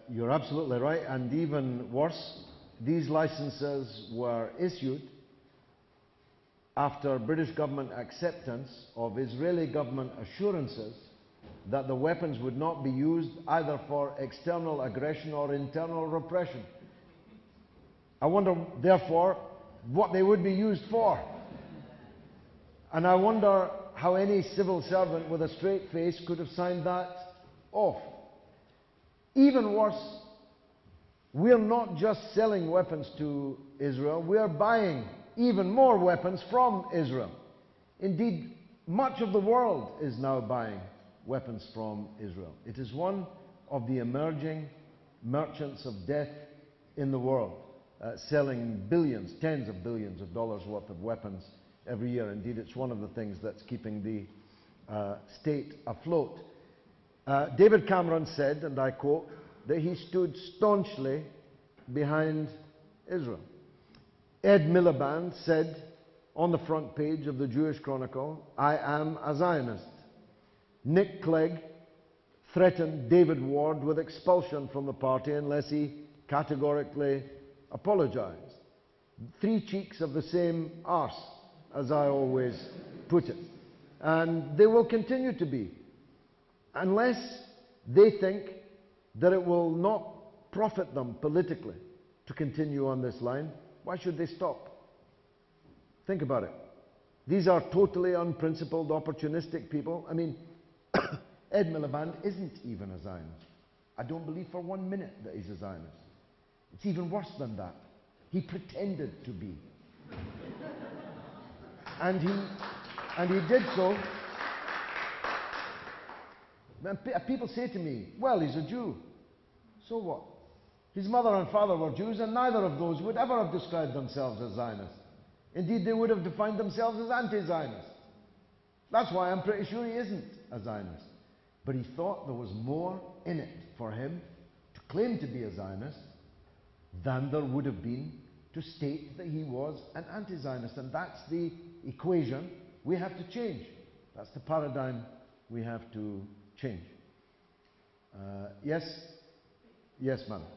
You're absolutely right, and even worse, these licenses were issued after British government acceptance of Israeli government assurances that the weapons would not be used either for external aggression or internal repression. I wonder, therefore, what they would be used for. And I wonder how any civil servant with a straight face could have signed that off. Even worse, we're not just selling weapons to Israel, we're buying even more weapons from Israel. Indeed, much of the world is now buying weapons from Israel. It is one of the emerging merchants of death in the world, selling billions, tens of billions of dollars worth of weapons every year. Indeed, it's one of the things that's keeping the state afloat. David Cameron said, and I quote, that he stood staunchly behind Israel. Ed Miliband said on the front page of the Jewish Chronicle, "I am a Zionist." Nick Clegg threatened David Ward with expulsion from the party unless he categorically apologized. Three cheeks of the same arse, as I always put it. And they will continue to be, unless they think that it will not profit them politically to continue on this line. Why should they stop? Think about it. These are totally unprincipled, opportunistic people. I mean, Ed Miliband isn't even a Zionist. I don't believe for 1 minute that he's a Zionist. It's even worse than that. He pretended to be. And he did so. People say to me, well, he's a Jew. So what? His mother and father were Jews, and neither of those would ever have described themselves as Zionists. Indeed, they would have defined themselves as anti-Zionists. That's why I'm pretty sure he isn't a Zionist. But he thought there was more in it for him to claim to be a Zionist than there would have been to state that he was an anti-Zionist. And that's the equation we have to change. That's the paradigm we have to change. Yes? Yes, madam.